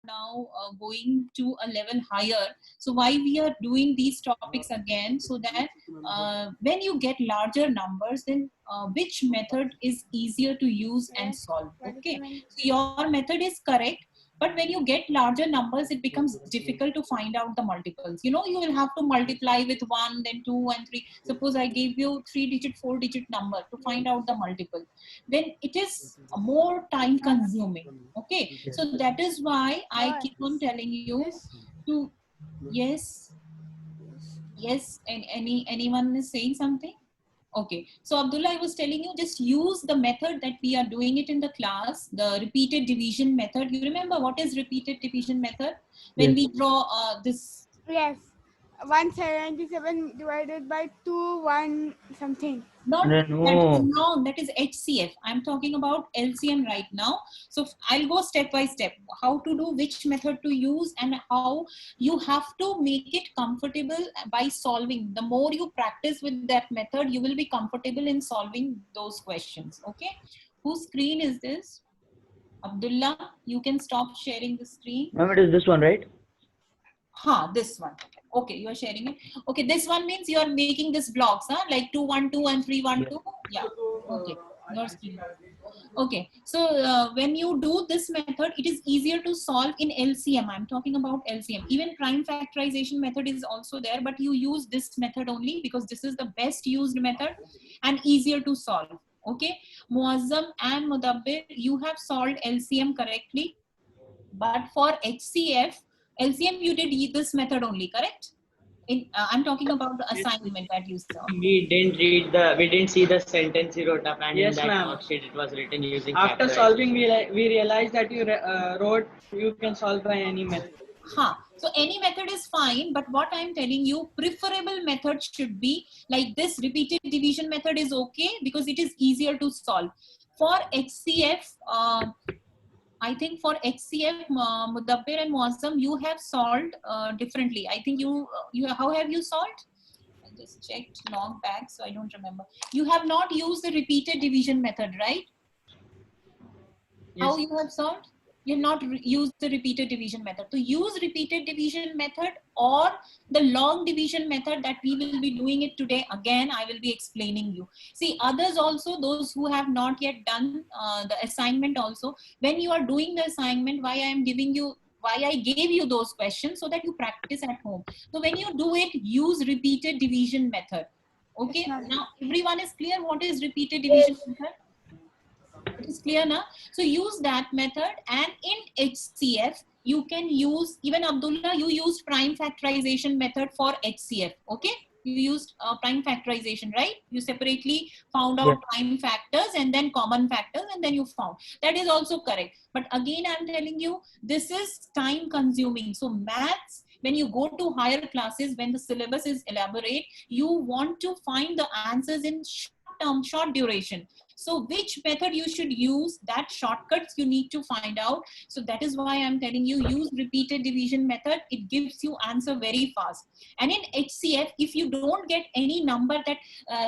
now going to a level higher. So why we are doing these topics again, so that when you get larger numbers, then which method is easier to use and solve. Okay, so your method is correct, but when you get larger numbers, it becomes difficult to find out the multiples. You know, you will have to multiply with 1, then 2 and 3. Suppose I gave you 3-digit, 4-digit number to find out the multiple, then it is more time consuming. Okay, so that is why I keep on telling you to, yes, yes, and anyone is saying something? Okay, so Abdullah, I was telling you, just use the method that we are doing it in the class, the repeated division method. You remember what is repeated division method? When we draw this. Yes. 177 divided by 2, 1 something. Not No. that is wrong. That is HCF. I'm talking about LCM right now. So I'll go step by step. How to do, which method to use, and how you have to make it comfortable by solving. The more you practice with that method, you will be comfortable in solving those questions. Okay. Whose screen is this? Abdullah, you can stop sharing the screen. Ma'am, it is this one, right? This one. Okay, you are sharing it. Okay, this one means you are making this blocks, like 2, 1, 2 and 3, 1, 2. Yeah. Okay. Your screen. Okay. So when you do this method, it is easier to solve in LCM. I'm talking about LCM. Even prime factorization method is also there, but you use this method only because this is the best used method and easier to solve. Okay. Muazzam and Mudabbir, you have solved LCM correctly. But for HCF, LCM, you did this method only, correct? I'm talking about the assignment that you saw. We didn't see the sentence you wrote up, and yes, in that worksheet it was written using. After solving, we realized that you wrote you can solve by any method. So any method is fine, but what I'm telling you, preferable method should be like this. Repeated division method is okay because it is easier to solve. For HCF, I think for HCF, Mudabbir and Muazzam, you have solved differently. I think how have you solved? I just checked long back, so I don't remember. You have not used the repeated division method, right? Yes. How you have solved? You have not used the repeated division method. To use repeated division method or the long division method that we will be doing it today, again, I will be explaining you. See, others also, those who have not yet done the assignment also, when you are doing the assignment, why I gave you those questions so that you practice at home. So when you do it, use repeated division method. Okay, now everyone is clear what is repeated division method? It is clear now. So use that method, and in HCF you can use, even Abdullah, you used prime factorization method for HCF. Okay, you used prime factorization, right? You separately found out prime factors and then common factors, and then you found. That is also correct. But again, I'm telling you, this is time consuming. So maths, when you go to higher classes, when the syllabus is elaborate, you want to find the answers in short duration. So which method you should use, that shortcuts you need to find out. So that is why I'm telling you, use repeated division method. It gives you answer very fast. And in HCF, if you don't get any number that,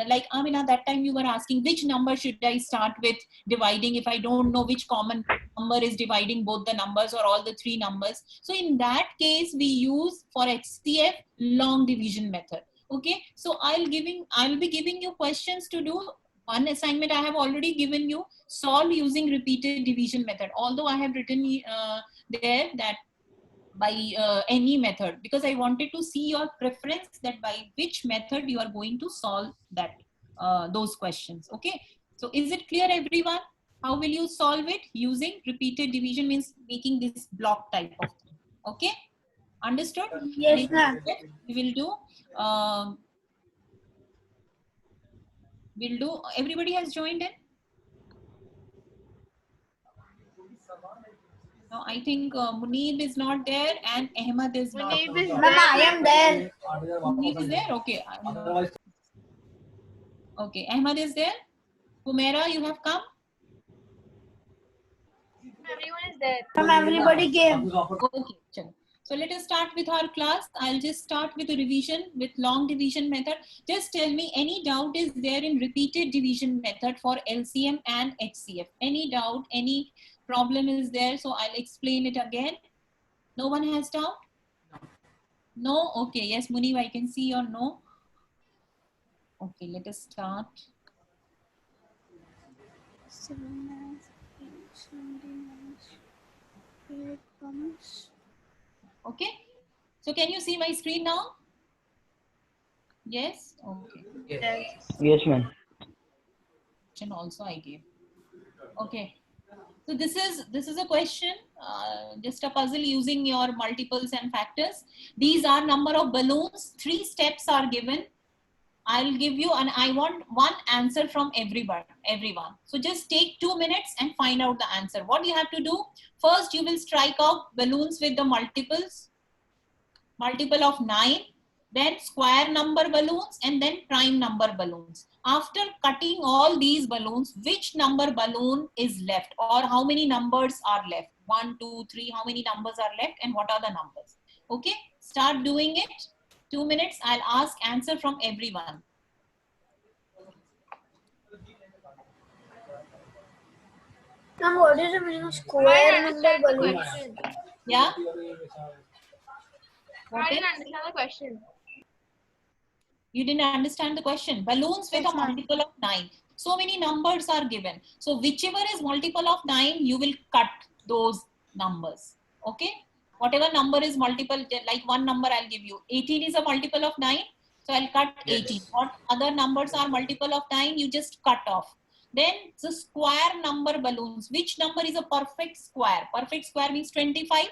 like Amina, that time you were asking, which number should I start with dividing if I don't know which common number is dividing both the numbers or all the three numbers. So in that case, we use for HCF long division method. Okay, so I'll be giving you questions to do. One assignment I have already given you, solve using repeated division method. Although I have written there that by any method, because I wanted to see your preference that by which method you are going to solve that those questions. Okay, so is it clear, everyone? How will you solve it? Using repeated division means making this block type of thing. Okay, understood? Yes, ma'am. We will do. Everybody has joined in? No, I think Munib is not there and Ahmad is not there. Munib is there. Mama, I am there. Munib is there? Okay. Okay, Ahmad is there? Humaira, you have come? Everyone is there. Everybody came. Okay, chalo. So let us start with our class. I'll just start with a revision with long division method. Just tell me any doubt is there in repeated division method for LCM and HCF. Any doubt, any problem is there? So I'll explain it again. No one has doubt? No? Okay. Yes, Munib, I can see your no. Okay, let us start. 7, 9, 17, 8 comes. Okay. So can you see my screen now? Yes? Okay. Yes, ma'am. Question also I gave. Okay. So this is a question, just a puzzle using your multiples and factors. These are number of balloons. 3 steps are given. I'll give you, and I want one answer from everyone. So just take 2 minutes and find out the answer. What you have to do? First, you will strike out balloons with the multiples. Multiple of 9. Then square number balloons, and then prime number balloons. After cutting all these balloons, which number balloon is left, or how many numbers are left? 1, 2, 3, how many numbers are left, and what are the numbers? Okay, start doing it. 2 minutes, I'll ask answer from everyone. Ma'am, what is the meaning of square number balloons? Yeah? I didn't understand the question. You didn't understand the question. Balloons with Yes, a ma'am. multiple of 9. So many numbers are given. So whichever is multiple of 9, you will cut those numbers. Okay? Whatever number is multiple, like one number I'll give you. 18 is a multiple of 9. So I'll cut 18. What other numbers are multiple of 9? You just cut off. Then the square number balloons. Which number is a perfect square? Perfect square means 25.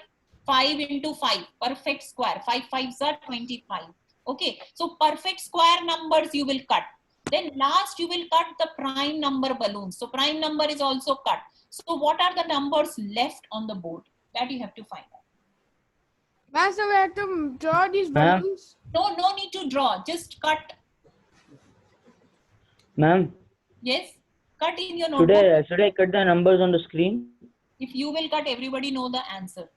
5 into 5. Perfect square. 5 5s are 25. Okay, so perfect square numbers you will cut. Then last you will cut the prime number balloons. So prime number is also cut. So what are the numbers left on the board? That you have to find out. Ma'am, so we have to draw these Ma'am? balloons. No need to draw. Just cut. Ma'am, Yes, cut in your notebook. should I cut the numbers on the screen? If you will cut, everybody know the answer.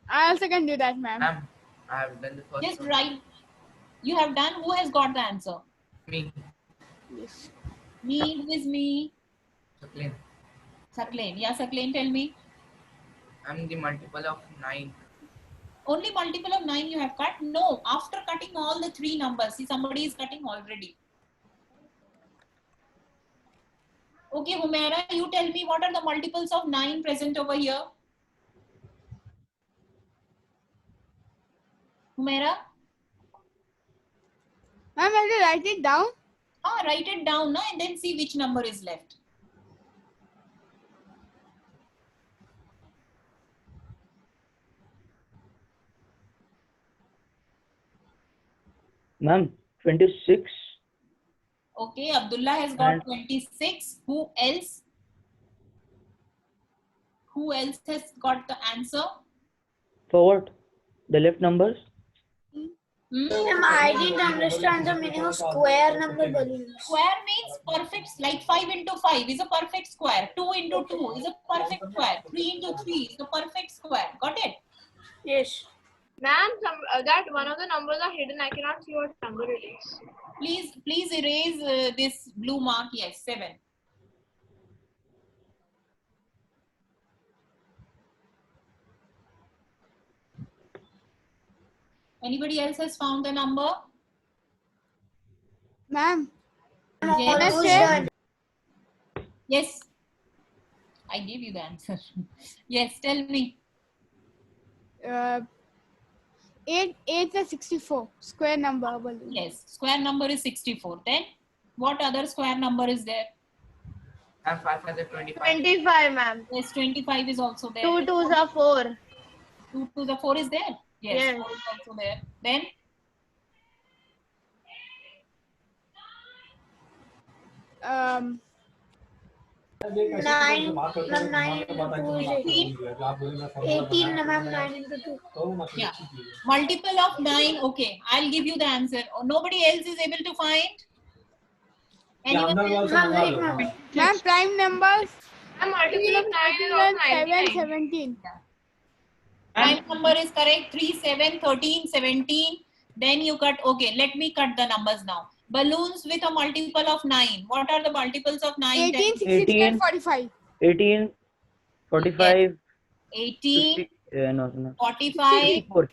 I also can do that, ma'am. Ma'am, I have done the first Just one. write. You have done. Who has got the answer? Me. Yes. Me. Who is me? Chaklin. Saklain. Yeah, Saklain, tell me. I'm the multiple of 9. Only multiple of 9 you have cut? No, after cutting all the 3 numbers. See, somebody is cutting already. Okay, Humaira, you tell me what are the multiples of 9 present over here? Humaira? Ma'am, I have to write it down. Write it down and then see which number is left. Ma'am, 26. Okay, Abdullah has got 26. Who else? Who else has got the answer? For what? The left numbers? Ma'am, I didn't understand the meaning of square number balloons. Square means perfect, like 5 into 5 is a perfect square. 2 into 2 is a perfect square. 3 into 3 is a perfect square. Got it? Yes. Ma'am, that one of the numbers are hidden. I cannot see what number it is. Please erase this blue mark. Yes, 7. Anybody else has found the number? Ma'am. Yes. Yes. I gave you the answer. Yes, tell me. 8 is 64. Square number balloon. Yes, square number is 64. Then what other square number is there? And 5 are the 25. 25, ma'am. Yes, 25 is also there. 2 2s are 4. 2 to the 4 is there? Yes, Yes. 4 is also there. Then 9 into 2 is 18. 18, ma'am, 9 into 2. yeah, multiple of 9. Okay, I'll give you the answer. Nobody else is able to find? Anyone else? Ma'am, prime numbers. A multiple of 9 is also 7, 99. 17. Prime number is correct. 3, 7, 13, 17. Then you cut. Okay, let me cut the numbers now. Balloons with a multiple of 9. What are the multiples of 9? 18, 63, 18. 45. 18, 45, 18, No, no. 45. 54.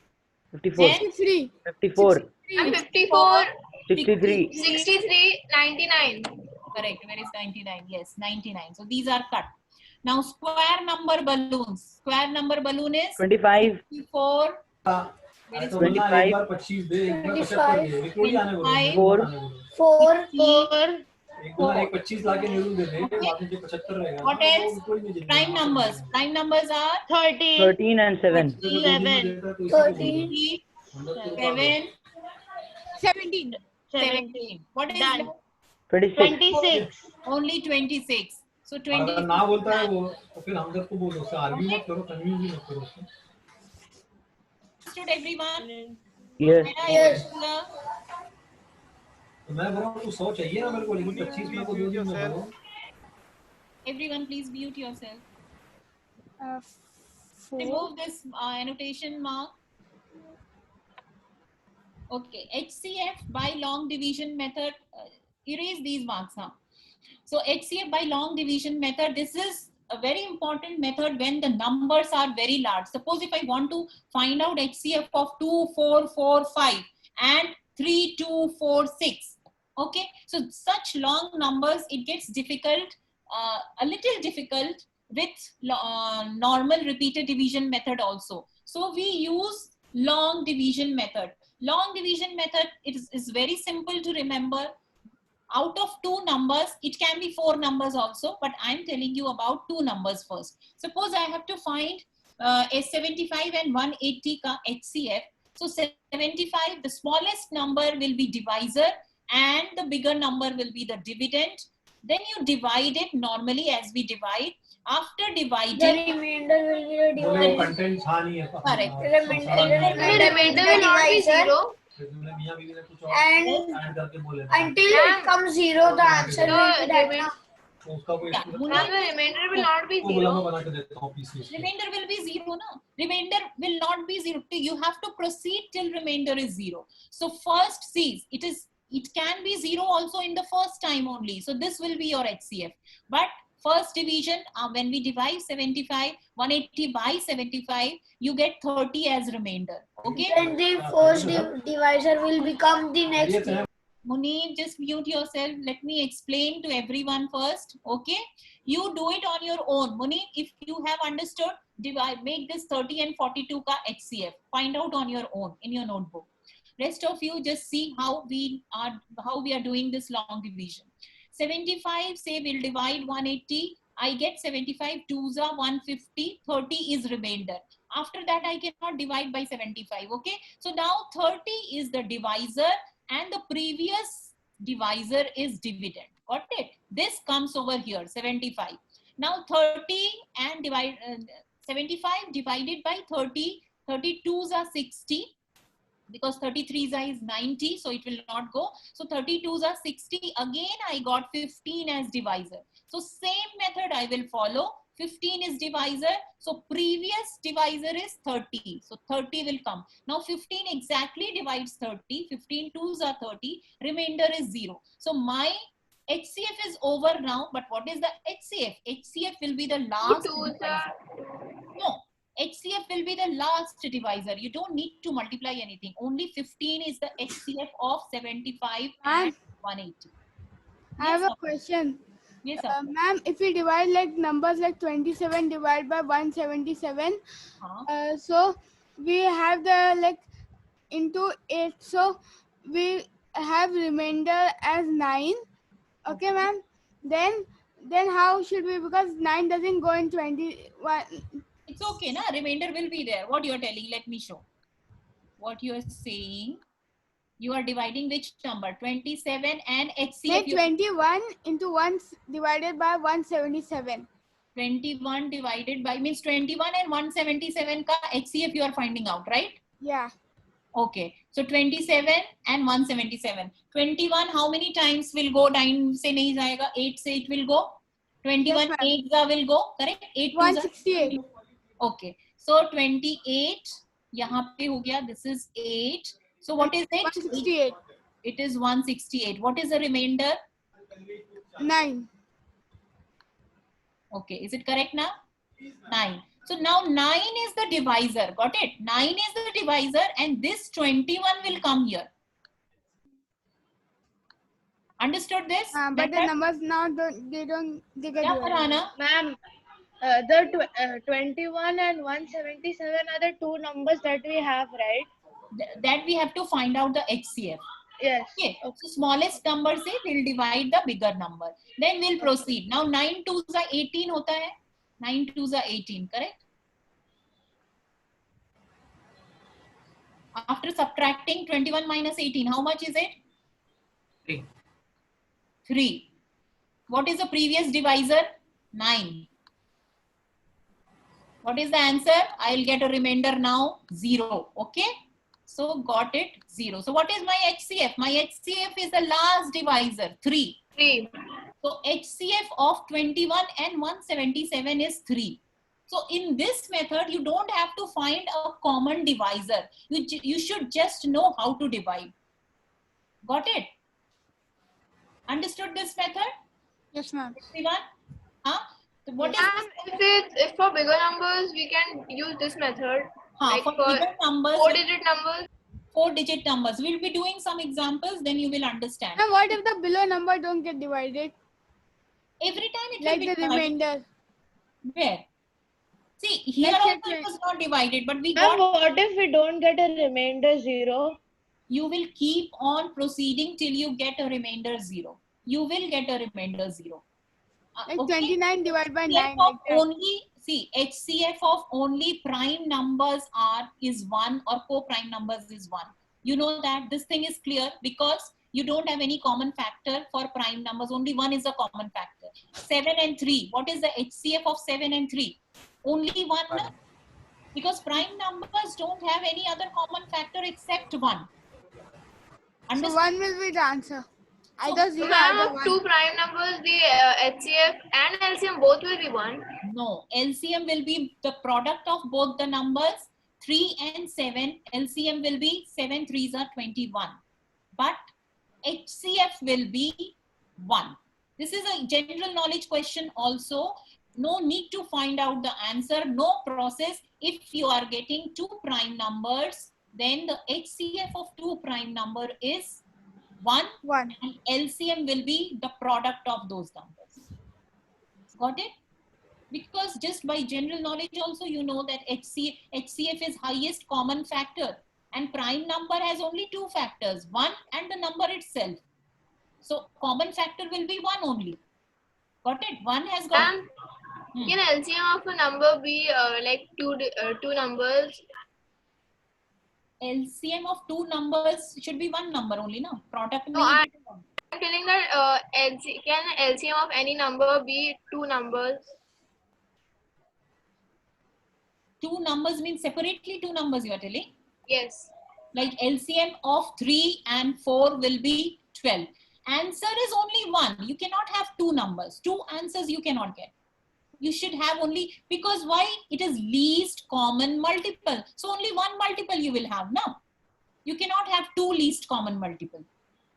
54. Then 53. 54. I'm 54, 63. 63, 99. Correct. Where is 99? Yes, 99. So these are cut. Now square number balloons. Square number balloon is 25. 54. Where is 25. 25? 4. 4. 4. एक 25 लाके नेहरू दे दे Okay. बाद में जो 75 रहेगा What else? Prime numbers. Prime numbers are 13 and 7. 13. 7, 17. 17. What is left? 26. Only 26. So अगर 26. ना बोलता है वो तो फिर हम सबको बोलो उससे आर्ग्यू मत करो कन्फ्यूज भी मत करो उसको Understood everyone? Yes. Yes. तो मैं बोल रहा हूँ 100 चाहिए ना मेरे को लेकिन 25 मेरे को दो दिन में दो Everyone please mute yourself. 4. Remove this annotation mark. Okay, HCF by long division method. Erase these marks. Huh? So HCF by long division method. This is a very important method when the numbers are very large. Suppose if I want to find out HCF of 2, 4, 4, 5 and 3, 2, 4, 6. Okay, so such long numbers, it gets difficult, a little difficult with normal repeated division method also. So we use long division method. Long division method, it is very simple to remember. Out of 2 numbers, it can be 4 numbers also, but I'm telling you about 2 numbers first. Suppose I have to find a 75 and 180 ka HCF. So 75, the smallest number will be divisor and the bigger number will be the dividend. Then you divide it normally as we divide. After dividing, The remainder will be the बोले वो divisor. Content था नहीं है Correct. Remainder will not be 0. मियां बीवी ने कुछ और And add करके बोले until it comes 0, the answer will be that. Remainder तो उसका कोई Yeah, will not be वो बोला 0. मैं बना के देता हूँ PC remainder will be 0 no? Remainder will not be 0. You have to proceed till remainder is 0. So first see, it can be 0 also in the first time only. So this will be your HCF. But first division, when we divide 75, 180 by 75, you get 30 as remainder. Okay? Then the first divisor will become the next. Munib, just mute yourself. Let me explain to everyone first. Okay? You do it on your own. Munib, if you have understood, divide, make this 30 and 42 ka HCF. Find out on your own in your notebook. Rest of you just see how we are doing this long division. 75, say we'll divide 180. I get 75, 2s are 150, 30 is remainder. After that, I cannot divide by 75. Okay? So now 30 is the divisor and the previous divisor is dividend. Got it? This comes over here, 75. Now 30 and 75 divided by 30, 32s are 60. Because 33s is 90, so it will not go. So 32s are 60. Again, I got 15 as divisor. So same method I will follow. 15 is divisor. So previous divisor is 30. So 30 will come. Now 15 exactly divides 30. 15 2s are 30. Remainder is 0. So my HCF is over now. But what is the HCF? HCF will be the last divisor. No. HCF will be the last divisor. You don't need to multiply anything. Only 15 is the HCF of 75 and 180. I have a question. Yes, sir. Ma'am, if we divide like numbers like 27 divided by 177, so we have the like into 8. So we have remainder as 9. Okay, ma'am. Then how should we, because 9 doesn't go in 21. It's okay, na? Remainder will be there. What you are telling, let me show. What you are saying, you are dividing which number? 27 and HCF. 21 into 1 divided by 177. 21 divided by, means 21 and 177 ka HCF you are finding out, right? Yeah. Okay. So 27 and 177. 21 how many times will go? 9 se nahi jayega. 8 se it will go. 21 yes, 8 za will go. Correct? 8 168. Okay. So 28 yahan pe ho gaya. This is 8. So what is it? 168. It is 168. What is the remainder? 9. Okay. Is it correct now? 9. So now 9 is the divisor. Got it? 9 is the divisor and this 21 will come here. Understood this? But the numbers now they get Yeah, divided. Farhana? Ma'am, the 21 and 177 are the two numbers that we have, right? That we have to find out the HCF. Yes. Okay. So smallest number से we'll divide the bigger number. Then we'll proceed. Now 9 2s are 18 होता है. 9 2s are 18, correct? After subtracting 21 minus 18, how much is it? 3. 3. What is the previous divisor? 9. What is the answer? I'll get a remainder now, 0. Okay. So got it, 0. So what is my HCF? My HCF is the last divisor, 3. 3. So HCF of 21 and 177 is 3. So in this method, you don't have to find a common divisor. You should just know how to divide. Got it? Understood this method? Yes, ma'am. Everyone? Huh? So what is If for bigger numbers, we can use this method. Like for bigger numbers, 4-digit numbers? 4-digit numbers. We'll be doing some examples, then you will understand. Now, what if the below number don't get divided? Every time it Like will the be divided. remainder. Where? See, here Let's say also it was not divided, but we Ma'am, got. what if we don't get a remainder 0? You will keep on proceeding till you get a remainder 0. You will get a remainder 0. Like 29 divided by 9. HCF of Like that. only, see, HCF of only prime numbers is 1 or co-prime numbers is 1. You know that this thing is clear because you don't have any common factor for prime numbers. Only 1 is a common factor. 7 and 3. What is the HCF of 7 and 3? Only 1. Na? Because prime numbers don't have any other common factor except 1. So 1 will be the answer. Either 0 or Ma'am, either of 1. two prime numbers, the HCF and LCM both will be 1. No, LCM will be the product of both the numbers 3 and 7. LCM will be 7 3s are 21. But HCF will be 1. This is a general knowledge question also. No need to find out the answer. No process. If you are getting 2 prime numbers, then the HCF of 2 prime number is 1. And LCM will be the product of those numbers. Got it? Because just by general knowledge also you know that HCF is highest common factor and prime number has only 2 factors, 1 and the number itself. So common factor will be 1 only. Got it? 1 has got. Can LCM of a number be like two numbers? LCM of 2 numbers should be 1 number only, no? Product. No, I'm telling that can LCM of any number be 2 numbers? 2 numbers means separately 2 numbers you are telling? Yes. Like LCM of 3 and 4 will be 12. Answer is only 1. You cannot have 2 numbers. 2 answers you cannot get. You should have only, because why? It is least common multiple. So only 1 multiple you will have now. You cannot have 2 least common multiple.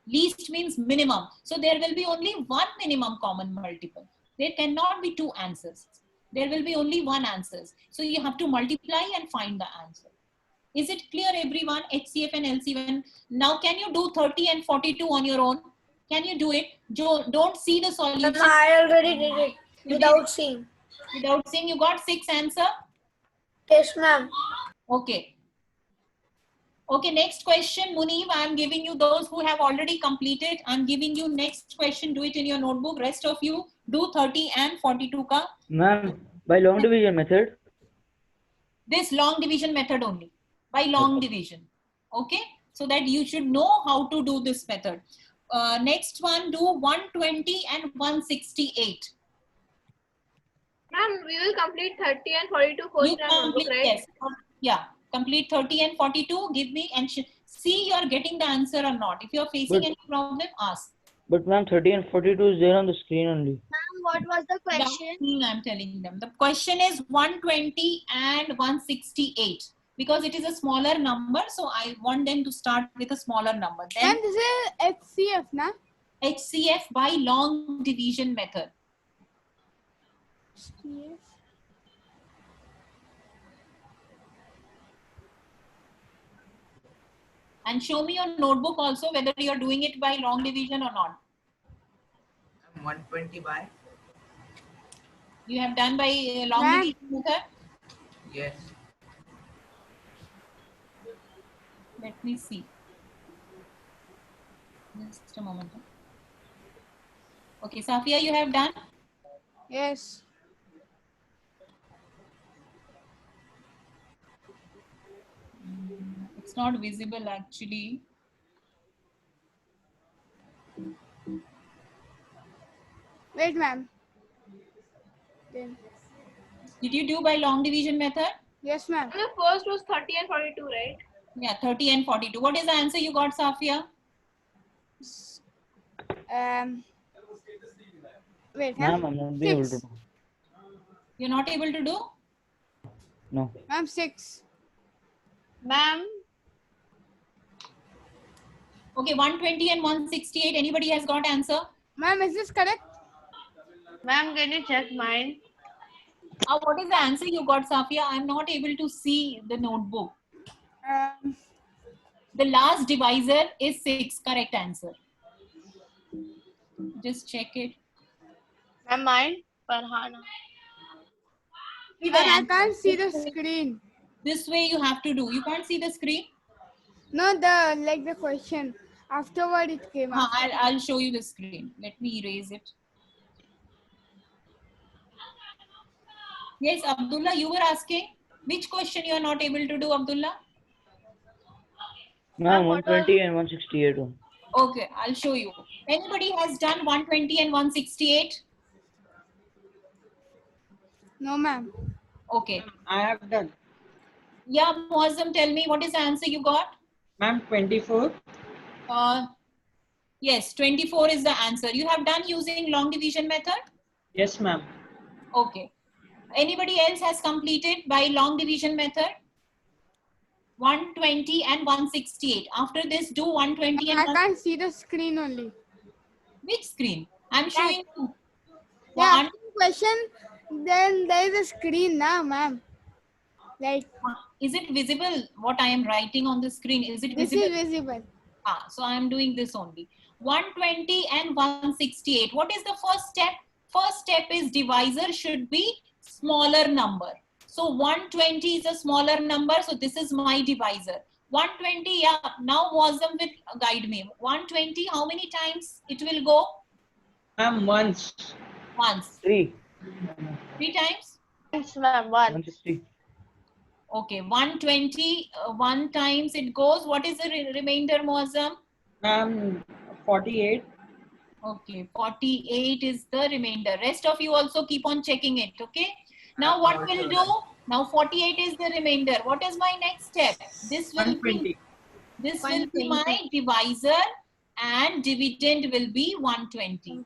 Least means minimum. So there will be only 1 minimum common multiple. There cannot be 2 answers. There will be only 1 answer. So you have to multiply and find the answer. Is it clear everyone? HCF and LCM. Now can you do 30 and 42 on your own? Can you do it? Don't see the solution. I already did it without seeing. Without seeing, you got 6 answer? Yes, ma'am. Okay. Okay, next question, Munib. I am giving you those who have already completed. I am giving you next question. Do it in your notebook. Rest of you do 30 and 42 ka. Ma'am, by long division method? This long division method only. By long division. Okay. So that you should know how to do this method. Next one, do 120 and 168. Ma'am, we will complete 30 and 42 first round, right? Yes. Yeah. Complete 30 and 42. Give me and see you are getting the answer or not. If you are facing any problem, ask. But ma'am, 30 and 42 is there on the screen only. Ma'am, what was the question? I'm telling them. The question is 120 and 168. Because it is a smaller number, so I want them to start with a smaller number. Then And this is HCF, na? HCF by long division method. HCF. And show me your notebook also whether you are doing it by long division or not. 120 by. You have done by long Ma'am. division method. Yes. Let me see. Just a moment. Okay, Safia, you have done? Yes. It's not visible actually. Wait, ma'am. Then. Did you do by long division method? Yes, ma'am. The first was 30 and 42, right? Yeah, 30 and 42. What is the answer you got, Safia? Wait, Ma'am, I'm not being able to 6. do. You're not able to do? No. Ma'am, 6. Ma'am, Okay, 120 and 168. Anybody has got answer? Ma'am, is this correct? ma'am, can you check mine? What is the answer you got, Safia? I'm not able to see the notebook. The last divisor is 6. Correct answer. Just check it. Ma'am, mine? Farhana. See the Ma'am, I answer. can't see the screen. This way you have to do. You can't see the screen? No, the question. Afterward it came out. I'll show you the screen. Let me erase it. Yes, Abdullah, you were asking which question you are not able to do, Abdullah? Ma'am, 120 and 168. Okay, I'll show you. Anybody has done 120 and 168? No, ma'am. Okay. I have done. Yeah, Muazzam, tell me what is the answer you got? Ma'am, 24. Yes, 24 is the answer. You have done using long division method? Yes, ma'am. Okay. Anybody else has completed by long division method? 120 and 168. After this, do 120 and I can't see the screen only. Which screen? I'm showing you. Yeah, One, after the question, then there is a screen now, ma'am. Like, is it visible what I am writing on the screen? Is it this visible? is visible. So I am doing this only. 120 and 168. What is the first step? First step is divisor should be smaller number. So 120 is a smaller number. So this is my divisor. 120, yeah. Now Muazzam will guide me. 120, how many times it will go? Ma'am, once. Once. 3. 3 times? Once, ma'am, once. 160. Okay, 120, 1 times it goes. What is the remainder, Muazzam? Ma'am, 48. Okay, 48 is the remainder. Rest of you also keep on checking it, okay? Now what we'll do? Now 48 is the remainder. What is my next step? This will be 120. my divisor and dividend will be 120.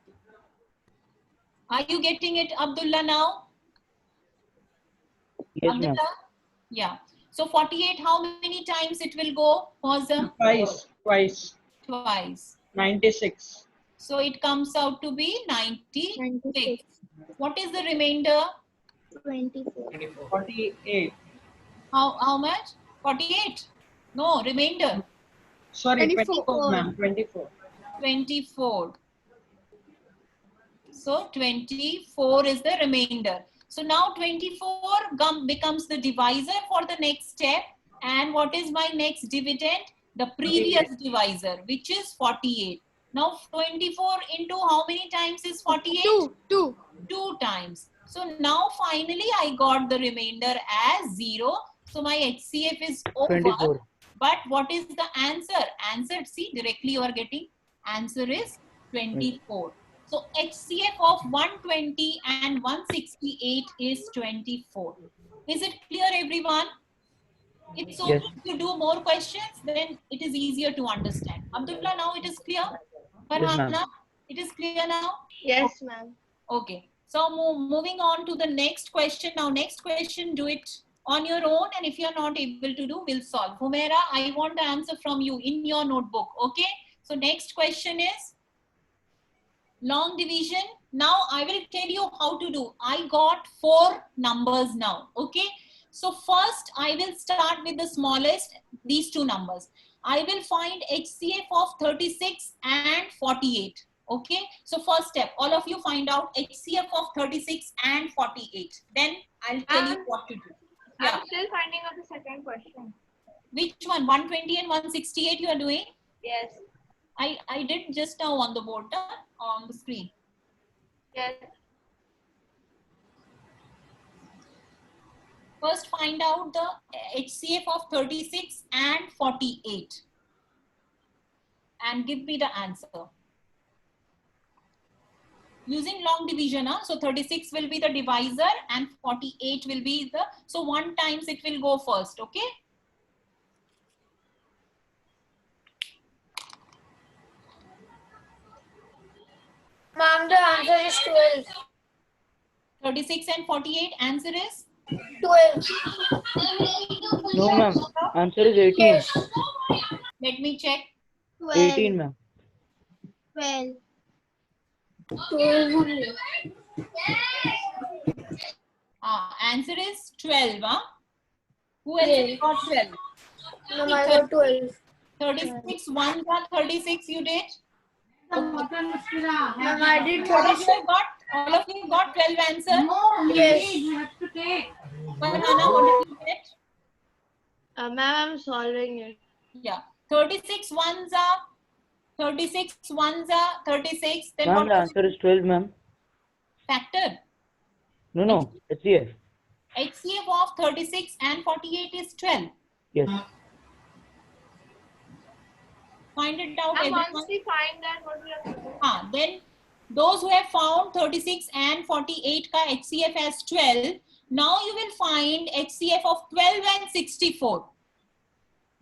Are you getting it, Abdullah, now? Yes, ma'am. Abdullah? Yeah. So 48, how many times it will go, Muazzam? Twice. Twice. 96. So it comes out to be 96. What is the remainder? 24. 48. How much? 48? No, remainder. Sorry, 24. 24, ma'am. 24. 24. So 24 is the remainder. So now 24 becomes the divisor for the next step. And what is my next dividend? The previous divisor, which is 48. Now 24 into how many times is 48? 2. 2 times. So now finally I got the remainder as 0. So my HCF is over. 24. But what is the answer? Answer, see, directly you are getting. Answer is 24. So HCF of 120 and 168 is 24. Is it clear, everyone? It's okay to do more questions, then it is easier to understand. Abdullah, now it is clear? Farhana, ma'am. it is clear now? Yes, ma'am. Okay. So moving on to the next question. Now next question, do it on your own, and if you are not able to do, we'll solve. Humaira, I want the answer from you in your notebook. Okay. So next question is long division. Now I will tell you how to do. I got 4 numbers now. Okay. So first I will start with the smallest, these two numbers. I will find HCF of 36 and 48. Okay, so first step, all of you find out HCF of 36 and 48. Then I'll tell you what to do. Yeah. I'm still finding out the second question. Which one? 120 and 168 you are doing? Yes. I did just now on the board, on the screen. Yes. First find out the HCF of 36 and 48 and give me the answer. Using long division, so 36 will be the divisor and 48 will be the, so 1 times it will go first, okay? Ma'am, the answer is 12. 36 and 48, answer is? 12. No, ma'am. Answer is 18. Yes. Let me check. 18, ma'am. 12. 12 only. Answer is 12. Huh? Who else Yes. got 12? Ma'am, I got 12. 36, 1 got 36 you did? Ma'am, I did 36. All of you got 12 answer? Yes. Farhana, what did you get? Ma'am, I'm solving it. Yeah. 36 ones are 36 ones are 36. Then Ma'am, what the is answer is 12, ma'am. factor? No. HCF. HCF of 36 and 48 is 12. Yes. Find it out, And everyone. once we find that, what we have to do? Then those who have found 36 and 48 ka HCF as 12, now you will find HCF of 12 and 64.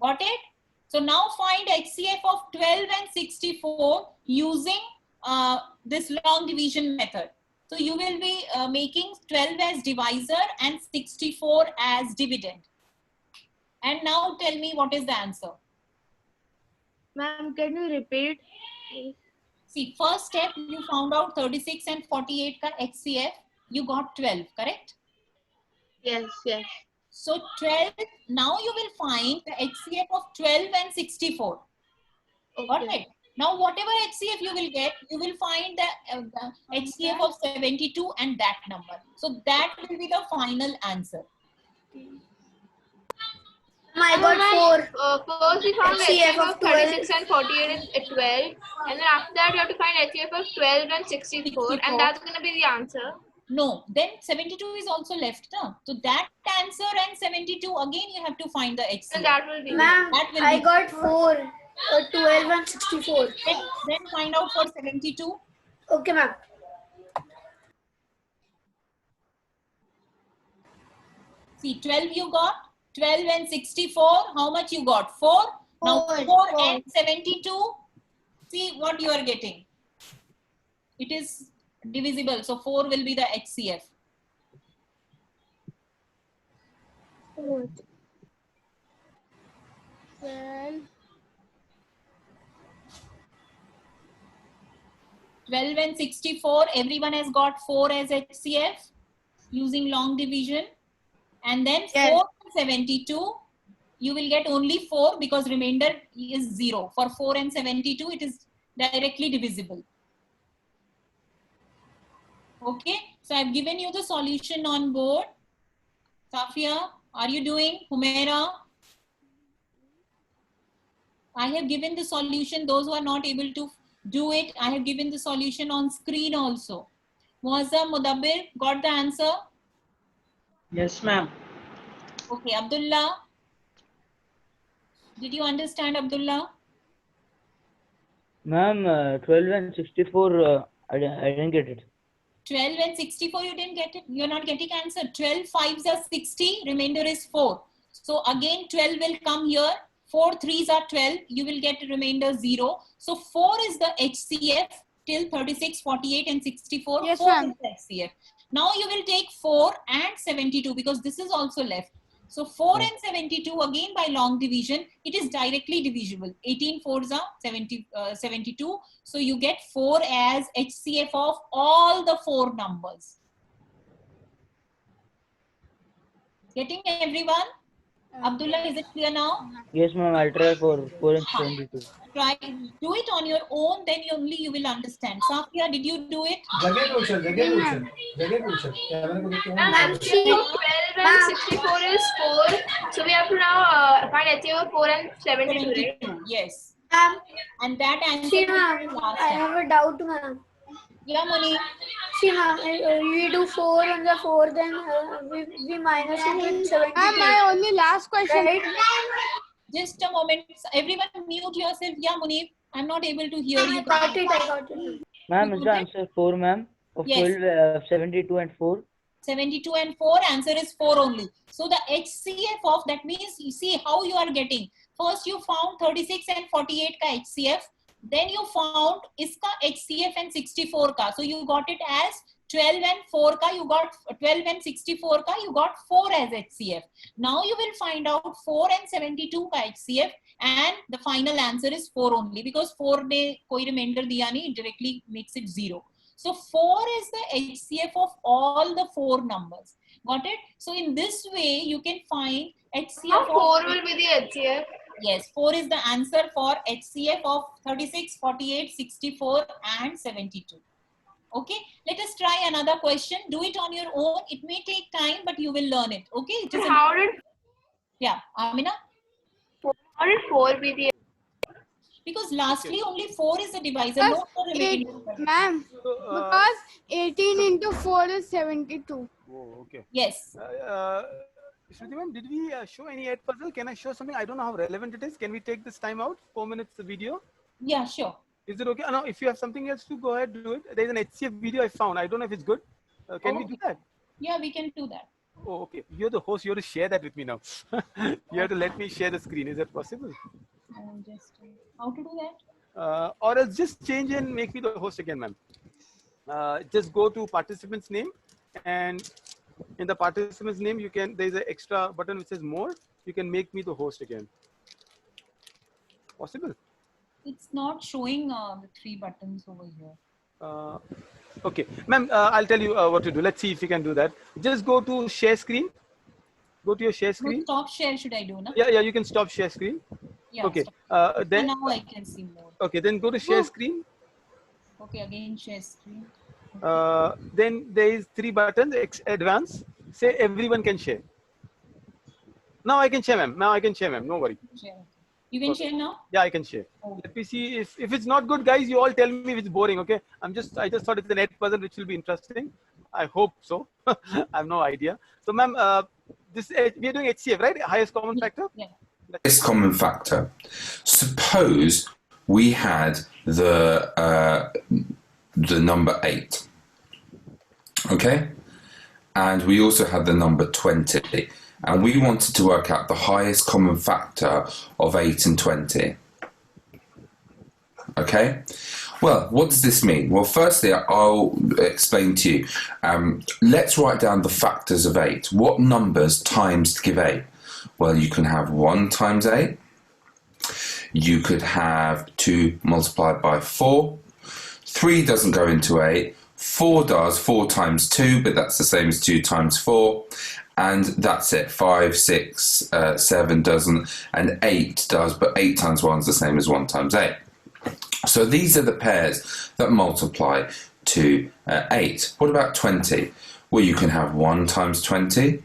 Got it? So now find HCF of 12 and 64 using this long division method. So you will be making 12 as divisor and 64 as dividend. And now tell me what is the answer. Ma'am, can you repeat, please? See, first step, you found out 36 and 48 ka HCF. You got 12, correct? Yes, yes. So 12, now you will find the HCF of 12 and 64. Got it? Now whatever HCF you will get, you will find the HCF of 72 and that number. So that will be the final answer. I got 4. First we found HCF HCF of of 36 and 48 is 12. And then after that, you have to find HCF of 12 and 64. And that's going to be the answer. No, then 72 is also left. No? So that answer and 72, again you have to find the HCF. And that will be. Ma'am, I got 4. 12 and 64. Then find out for 72. Okay, ma'am. See, 12 you got. 12 and 64, how much you got? 4. Now 4 and 72, see what you are getting. It is divisible, so 4 will be the HCF. Well, 12 and 64, everyone has got 4 as HCF using long division. And then 4 and 72, you will get only 4 because remainder is 0. For 4 and 72, it is directly divisible. Okay, so I've given you the solution on board. Safia, are you doing? Humaira? I have given the solution. Those who are not able to do it, I have given the solution on screen also. Muazzam, Mudabbir, got the answer? Yes, ma'am. Okay, Abdullah. Did you understand, Abdullah? Ma'am, 12 and 64, I didn't get it. 12 and 64, you didn't get it. You're not getting answer. 12 5s are 60, remainder is 4. So again, 12 will come here. 4 3s are 12. You will get remainder 0. So 4 is the HCF till 36, 48 and 64. Yes, 4 ma'am. is the HCF. Now you will take 4 and 72 because this is also left. So 4 and 72 again by long division, it is directly divisible. 18 4s are 72. So you get 4 as HCF of all the 4 numbers. Getting everyone? Abdullah, is it clear now? Yes, ma'am. I'll try for 4 and 72. Try, do it on your own, then only you will understand. Safia, did you do it? जगह question camera को देखते हैं Ma'am, 12 and 64 is 4. So we have to now find HCF of 4 and 72, right? 72, yes. ma'am, And that answer see, is ma'am, last I time. have a doubt, ma'am. Yeah, Moni. See, ma'am, we do 4 on the 4, then we minus it with 72. My only last question. Right? Just a moment. Everyone mute yourself. Yeah, Munir. I'm not able to hear you. I got it. Ma'am, is the answer 4, ma'am? Of Yes. 12, 72 and 4? 72 and 4, answer is 4 only. So the HCF of, that means you see how you are getting. First you found 36 and 48 ka HCF. Then you found iska HCF and 64 ka. So you got it as 12 and 4 ka, you got 12 and 64 ka, you got 4 as HCF. Now you will find out 4 and 72 ka HCF, and the final answer is 4 only, because 4 de koi remainder diya nahi, it directly makes it 0. So 4 is the HCF of all the 4 numbers. Got it? So in this way you can find HCF Now of 4 will be the HCF. Yes, 4 is the answer for HCF of 36, 48, 64 and 72. Okay, let us try another question. Do it on your own. It may take time, but you will learn it. Okay. It is How did yeah, Amina? 4 be the Because lastly only 4 is the divisor. Because No other remaining number. Ma'am, because 18 into 4 is 72. Oh, okay. Yes. Shruti ma'am, did we show any 8 puzzle? Can I show something? I don't know how relevant it is. Can we take this time out? 4 minutes video? Yeah, sure. Is it okay? No, if you have something else to go ahead, do it. There's an HCF video I found. I don't know if it's good. Can we do that? Yeah, we can do that. Oh, okay. You're the host. You have to share that with me now. You have to let me share the screen. Is that possible? Just how to do that? Or else just change and make me the host again, ma'am. Just go to participant's name, and in the participant's name, you can, there's an extra button which says more. You can make me the host again. Possible? It's not showing the 3 buttons over here. Okay, ma'am, I'll tell you what to do. Let's see if you can do that. Just go to share screen. Go to your share screen. Stop share should I do, na? Yeah, you can stop share screen. Yeah, okay. Stop. Then now I can see more. Okay, then go to share screen. Okay, again share screen. Then there is 3 buttons. Advanced. Say everyone can share. Now I can share, ma'am. Now I can share, ma'am. No worry. Share. You can share now? Yeah, I can share. Oh. Let me see if it's not good, guys. You all tell me if it's boring. Okay. I just thought it's a net puzzle which will be interesting. I hope so. I have no idea. So, ma'am, this we are doing HCF, right? Highest common factor. Yeah. Highest common factor. Suppose we had the number 8. Okay, and we also had the number 20. And we wanted to work out the highest common factor of 8 and 20. Okay? Well, what does this mean? Well, firstly, I'll explain to you. Let's write down the factors of 8. What numbers times to give 8? Well, you can have 1 times 8. You could have 2 multiplied by 4. 3 doesn't go into 8. 4 does, 4 times 2, but that's the same as 2 times 4. And that's it. 5, 6, 7 doesn't, and 8 does, but 8 times 1 is the same as 1 times 8. So these are the pairs that multiply to 8. What about 20? Well, you can have 1 times 20.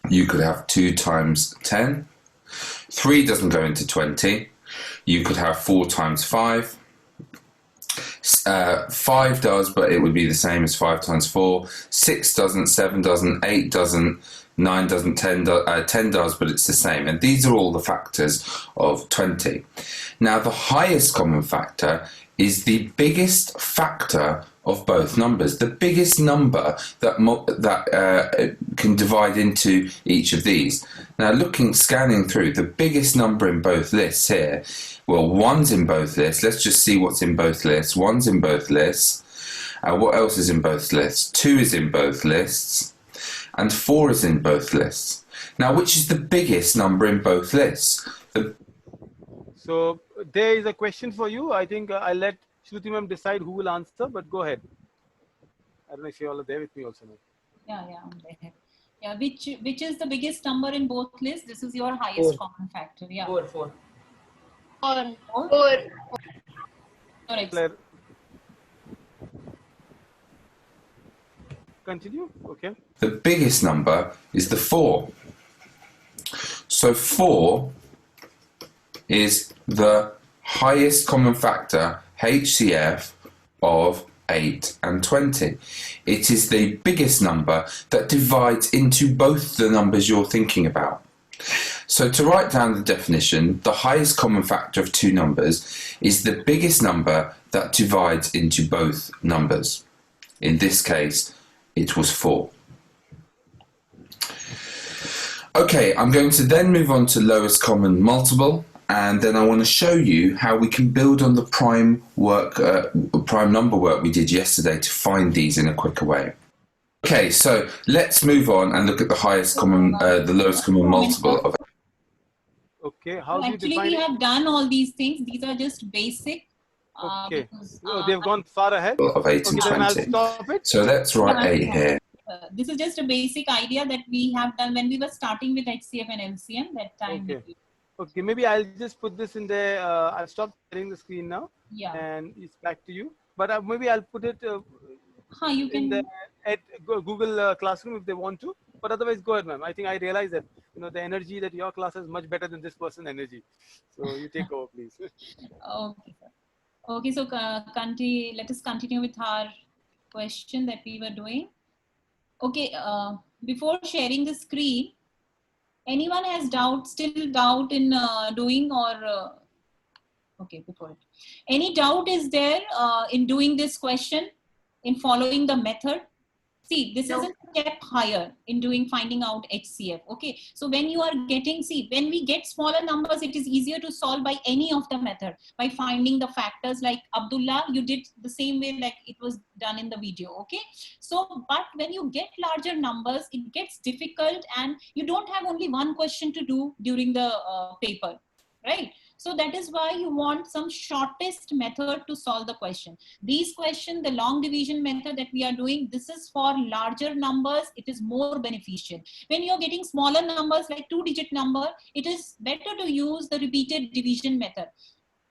You could have 2 times 10. 3 doesn't go into 20. You could have 4 times 5. 5 does, but it would be the same as 5 times 4. 6 doesn't, 7 doesn't, 8 doesn't, 9 doesn't, 10 does, but it's the same. And these are all the factors of 20. Now, the highest common factor is the biggest factor of both numbers, the biggest number that can divide into each of these. Now, scanning through, the biggest number in both lists here, well, 1's in both lists. Let's just see what's in both lists. 1's in both lists. What else is in both lists? 2 is in both lists. And 4 is in both lists. Now, which is the biggest number in both lists? So, there is a question for you. I think I'll let Shruti ma'am decide who will answer, but go ahead. I don't know if you all are there with me also now. Yeah, I'm there. Yeah, which is the biggest number in both lists? This is your highest 4. common factor. Yeah. 4, 4. 4. Correct. Claire. Continue. Okay. The biggest number is the 4. So 4 is the highest common factor, HCF, of 8 and 20. It is the biggest number that divides into both the numbers you're thinking about. So to write down the definition, the highest common factor of two numbers is the biggest number that divides into both numbers. In this case, it was 4. Okay, I'm going to then move on to lowest common multiple, and then I want to show you how we can build on the prime number work we did yesterday to find these in a quicker way. Okay, so let's move on and look at the highest common, the lowest common multiple of. Okay, how do you Actually, define we it? have done all these things. These are just basic. Okay. Because, They've gone far ahead. Of 8 and Okay, then I'll 20. stop it. So let's write 8 here. This is just a basic idea that we have done when we were starting with HCF and LCM that time. Okay. Okay, maybe I'll just put this in the, I'll stop sharing the screen now. Yeah. And it's back to you. But maybe I'll put it You can. in the Google Classroom if they want to. But otherwise, go ahead, ma'am. I think I realize that, you know, the energy that your class has much better than this person's energy. So you take over, please. Okay, sir. Okay, so let us continue with our question that we were doing. Okay, before sharing the screen, anyone has still doubt in doing or, okay, before it. Any doubt is there in doing this question, in following the method? See, this is a step higher in finding out HCF. Okay, so when you are getting, when we get smaller numbers, it is easier to solve by any of the method, by finding the factors. Like Abdullah, you did the same way like it was done in the video. Okay, so but when you get larger numbers, it gets difficult and you don't have only one question to do during the paper, right? So that is why you want some shortest method to solve the question. These questions, the long division method that we are doing, this is for larger numbers. It is more beneficial. When you're getting smaller numbers like 2-digit number, it is better to use the repeated division method.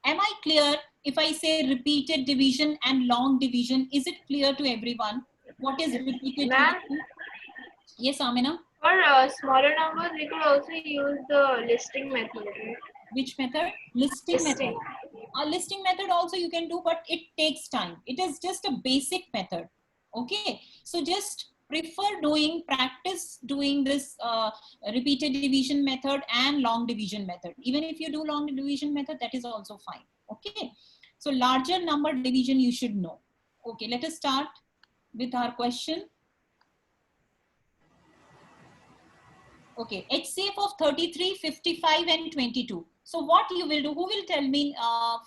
Am I clear if I say repeated division and long division? Is it clear to everyone? What is repeated division? Yes, Amina? For smaller numbers, we could also use the listing method. Which method? Listing method. A listing method also you can do, but it takes time. It is just a basic method. Okay. So just practice doing this repeated division method and long division method. Even if you do long division method, that is also fine. Okay. So larger number division you should know. Okay. Let us start with our question. Okay. HCF of 33, 55 and 22. So what you will do, who will tell me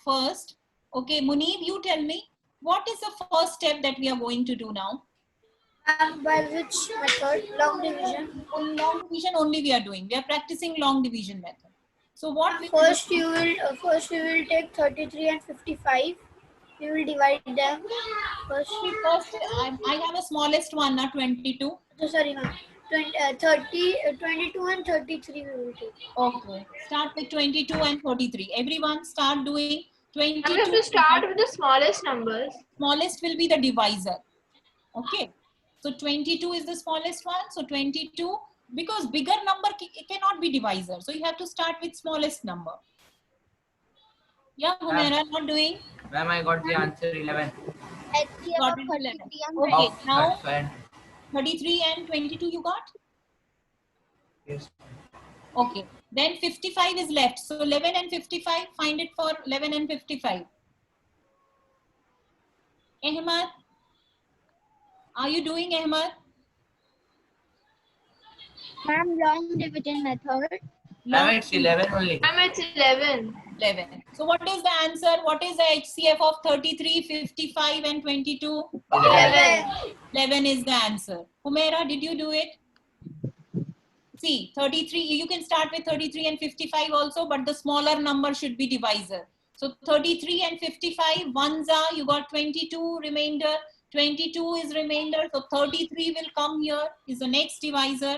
first? Okay, Munib, you tell me, what is the first step that we are going to do now? By which method? Long division. Long division only we are doing. We are practicing long division method. So what first you will take 33 and 55. You will divide them. First I have a smallest one, not 22. Oh, sorry, ma'am. 22 and 33 we will take. Okay. Start with 22 and 33. Everyone start doing 22. We have to start with the smallest numbers. Smallest will be the divisor. Okay. So 22 is the smallest one. So 22, because bigger number cannot be divisor. So you have to start with smallest number. Yeah, Humaira, not doing? Ma'am, I got the answer 11. Got it 11. Okay, now 33 and 22 you got? Yes. Okay, then 55 is left. So 11 and 55, find it for 11 and 55. Ahmad, are you doing Ahmad? Ma'am, long division method. Ma'am, it's 11 only. Ma'am, it's 11. 11. So what is the answer? What is the HCF of 33, 55 and 22? 11. 11 is the answer. Humaira, did you do it? See, 33, you can start with 33 and 55 also, but the smaller number should be divisor. So 33 and 55, ones are, you got 22 remainder, 22 is remainder, so 33 will come here, is the next divisor.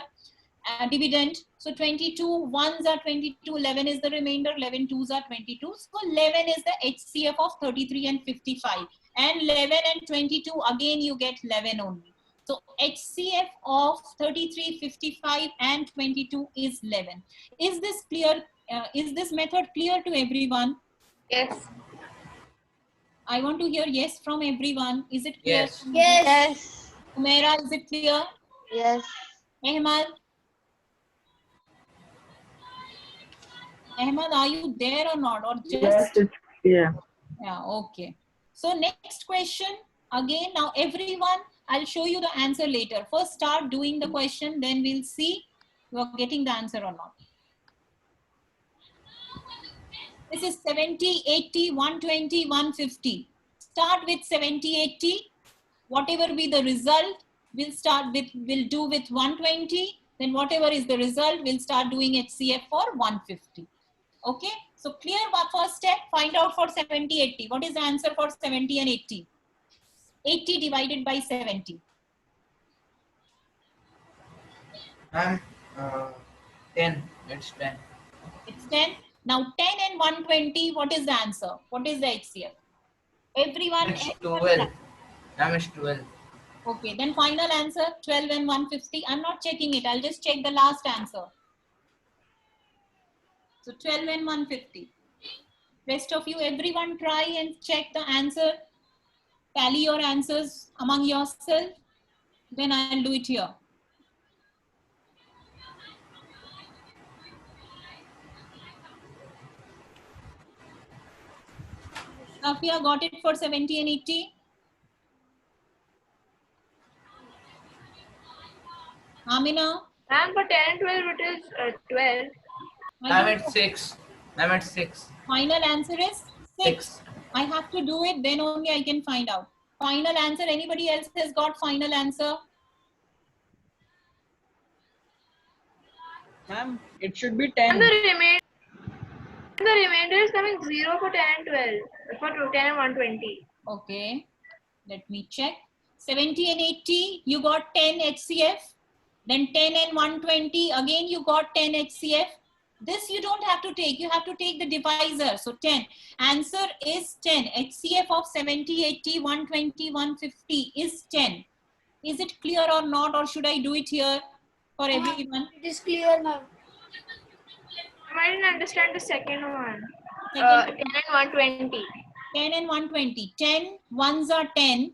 dividend. So 22 ones are 22, 11 is the remainder, 11 twos are 22. So 11 is the HCF of 33 and 55. And 11 and 22, again you get 11 only. So HCF of 33, 55 and 22 is 11. Is this clear? Is this method clear to everyone? Yes. I want to hear yes from everyone. Is it clear? Yes. Yes. Umaira, is it clear? Yes. Ahmad? Ahmad, are you there or not? Or just Yeah. yeah, okay. So next question again. Now everyone, I'll show you the answer later. First start doing the question, then we'll see you are getting the answer or not. This is 70, 80, 120, 150. Start with 70, 80. Whatever be the result, we'll do with 120. Then whatever is the result, we'll start doing HCF for 150. Okay, so clear first step, find out for 70, 80. What is the answer for 70 and 80? 80 divided by 70. Ma'am, 10. It's 10. It's 10. Now 10 and 120, what is the answer? What is the HCF? Everyone. It's 12. Ma'am, it's 12. Okay, then final answer 12 and 150. I'm not checking it. I'll just check the last answer. So 12 and 150. Rest of you, everyone try and check the answer. Tally your answers among yourself. Then I'll do it here. Safia got it for 70 and 80. Amina? Ma'am, for 10 and 12, it is 12. Ma'am, it's 6. Ma'am, it's 6. Final answer is 6. I have to do it, then only I can find out. Final answer, anybody else has got final answer? Ma'am, it should be 10. And the remainder is coming 0 for 10 and 12. For 10 and 120. Okay, let me check. 70 and 80, you got 10 HCF. Then 10 and 120, again you got 10 HCF. This you don't have to take, you have to take the divisor. So 10, answer is 10. HCF of 70, 80, 120, 150 is 10. Is it clear or not, or should I do it here for everyone? It is clear now. I didn't understand the second one. 10 Second, and 120. 10 and 120. 10 ones are 10.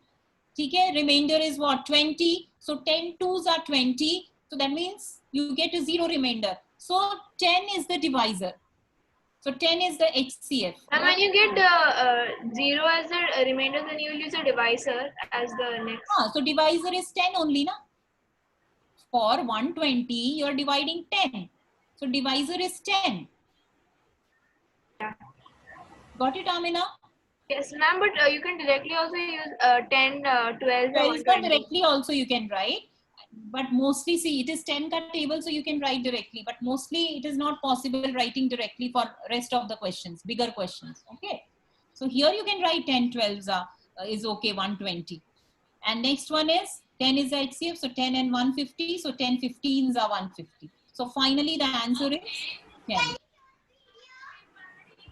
Okay, remainder is what? 20. So 10 twos are 20. So that means you get a 0 remainder. So 10 is the divisor. So 10 is the HCF. And when you get the 0 as the remainder, then you will use a divisor as the next. So divisor is 10 only, na? For 120, you are dividing 10. So divisor is 10. Yeah. Got it, Amina? Yes, ma'am, but you can directly also use 10, 12, or 12 120. directly also you can write. But mostly, see, it is 10 cut table, so you can write directly. But mostly, it is not possible writing directly for rest of the questions, bigger questions. Okay. So here you can write 10 12s is okay, 120. And next one is 10 is the HCF, so 10 and 150. So 10 15s are 150. So finally, the answer is 10.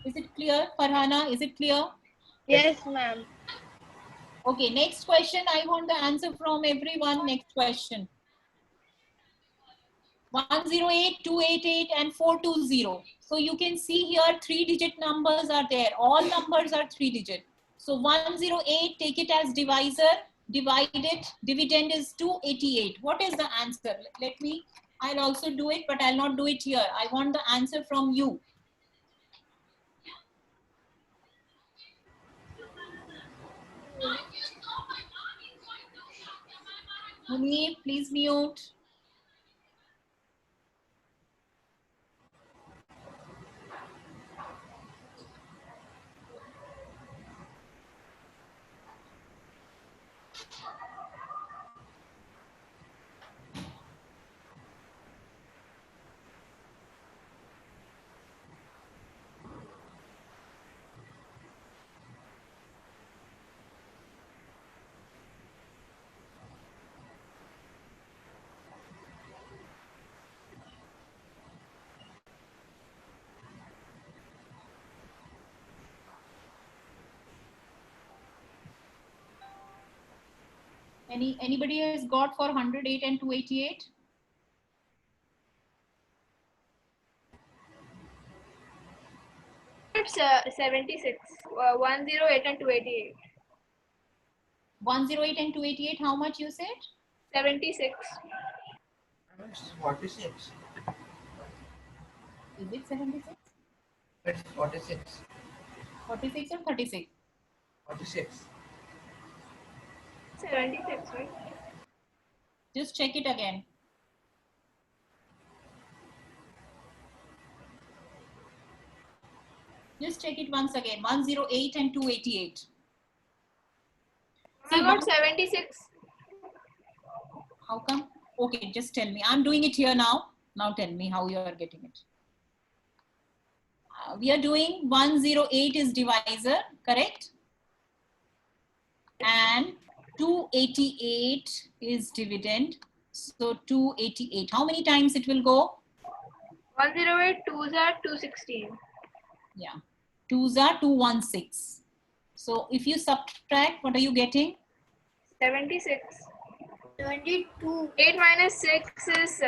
Is it clear, Farhana? Is it clear? Yes, ma'am. Okay, next question. I want the answer from everyone. Next question. 108, 288 and 420. So you can see here 3-digit numbers are there. All numbers are 3-digit. So 108, take it as divisor. Divide it. Dividend is 288. What is the answer? Let me, I'll also do it, but I'll not do it here. I want the answer from you. Munir, please mute. Anybody has got for 108 and 288? It's 76. 108 and 288. 108 and 288, how much you said? 76. It's 46. Is it 76? It's 46. 46 or 36? 46. 76, right? Just check it again. Just check it once again. 108 and 288. I got 76. How come? Okay, just tell me. I'm doing it here now. Now tell me how you are getting it. We are doing 108 is divisor, correct? And 288 is dividend. So 288. How many times it will go? 108, 2s are 216. Yeah. 2s are 216. So if you subtract, what are you getting? 76. 22. 8 minus 6 is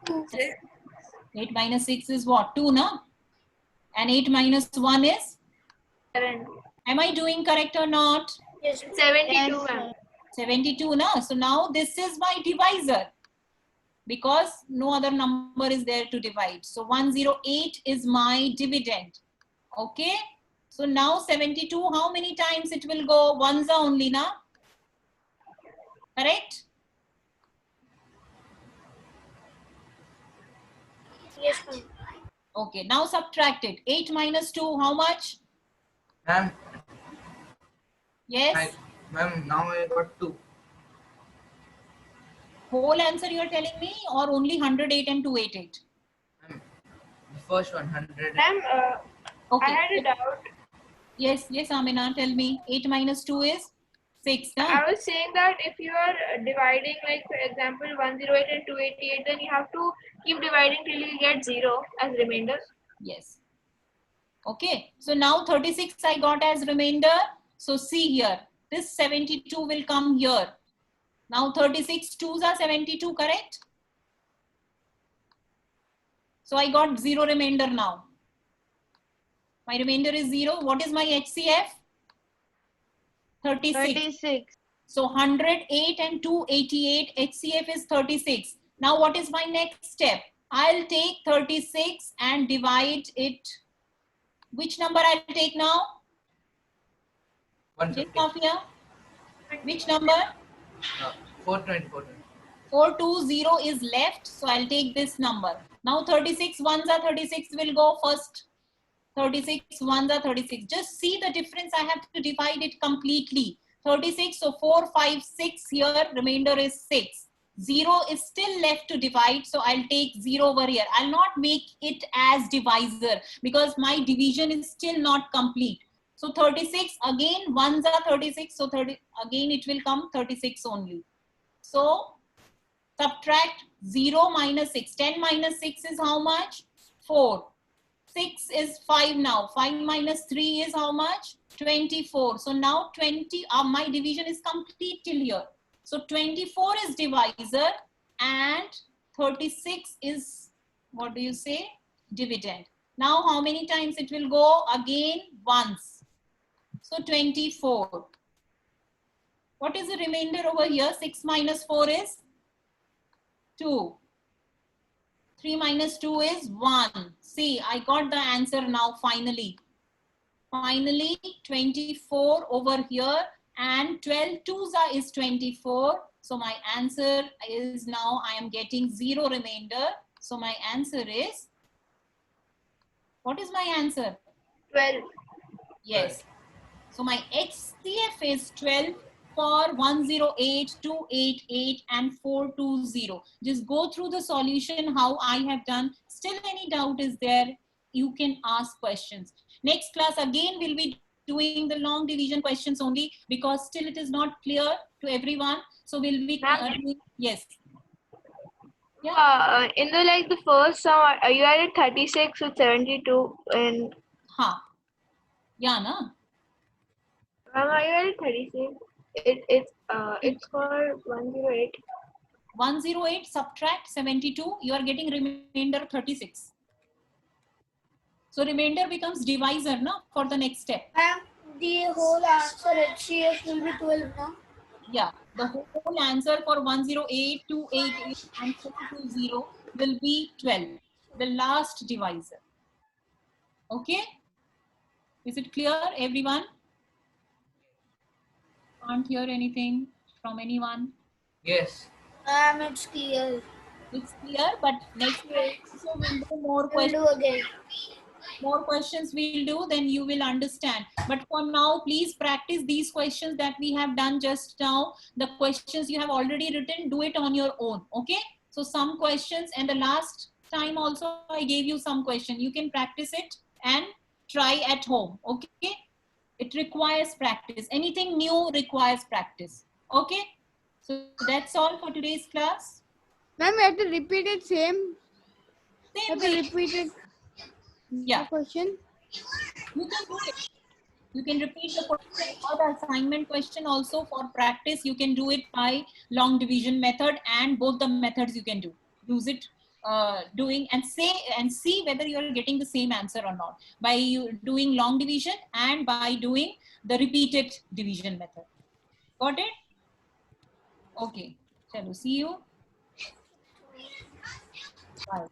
2. 8 minus 6 is what? 2, no? And 8 minus 1 is? 7. Am I doing correct or not? Yes. 72, ma'am. 72, no? So now this is my divisor because no other number is there to divide. So 108 is my dividend. Okay. So now 72, how many times it will go? Ones are only, na? Correct? Yes, ma'am. Okay. Now subtract it. 8 minus 2, how much? Ma'am, Yes. ma'am, now I got 2. Whole answer you are telling me or only 108 and 288? Ma'am, the first one, 100. Ma'am, Okay. I had a doubt. Yes, yes, Amina, tell me. 8 minus 2 is 6. Huh? I was saying that if you are dividing, like for example, 108 and 288, then you have to keep dividing till you get 0 as remainder. Yes. Okay. So now 36 I got as remainder. So see here, this 72 will come here. Now 36 2s are 72, correct? So I got 0 remainder now. My remainder is 0. What is my HCF? 36. So 108 and 288, HCF is 36. Now what is my next step? I'll take 36 and divide it. Which number I'll take now? 150. Which number? 420. 420 is left. So I'll take this number. Now 36 ones are 36 will go first. 36 ones are 36. Just see the difference. I have to divide it completely. 36. So 4, 5, 6 here. Remainder is 6. 0 is still left to divide. So I'll take 0 over here. I'll not make it as divisor because my division is still not complete. So 36 again, ones are 36. So 30 again it will come 36 only. So subtract 0 minus 6. 10 minus 6 is how much? 4. 6 is 5 now. 5 minus 3 is how much? 24. So now 20, my division is complete till here. So 24 is divisor and 36 is, what do you say? Dividend. Now how many times it will go? Again once. So 24. What is the remainder over here? 6 minus 4 is 2. 3 minus 2 is 1. See, I got the answer now finally. Finally, 24 over here and 12 2s is 24. So my answer is now I am getting 0 remainder. So my answer is, what is my answer? 12. Yes. So my HCF is 12 for 108, 288 and 420. Just go through the solution how I have done. Still any doubt is there, you can ask questions. Next class again we'll be doing the long division questions only because still it is not clear to everyone. So we'll be doing, yes. Yeah. In the like the first sum, you are at 36 with 72 and. Ha. Yeah, na. Are you at 36? It's called 108. 108 subtract 72, you are getting remainder 36. So remainder becomes divisor no, for the next step. Ma'am, the whole answer HCF will be 12 now. Yeah, the whole answer for 108, 288 and 420 will be 12, the last divisor. Okay? Is it clear, everyone? Can't hear anything from anyone. Yes. Ma'am, it's clear. It's clear, but next week so we'll do more We'll questions. do again. More questions we'll do, then you will understand. But for now, please practice these questions that we have done just now. The questions you have already written, do it on your own. Okay? So some questions, and the last time also I gave you some question. You can practice it and try at home. Okay? It requires practice. Anything new requires practice. Okay? So that's all for today's class. Ma'am, we have to repeat it same. Same We way. have to repeat it. Yeah. The question. You can do it. You can repeat the question or the assignment question also for practice. You can do it by long division method, and both the methods you can do. Use it doing and say and see whether you are getting the same answer or not by you doing long division and by doing the repeated division method. Got it? Okay. Chalo, see you. Bye.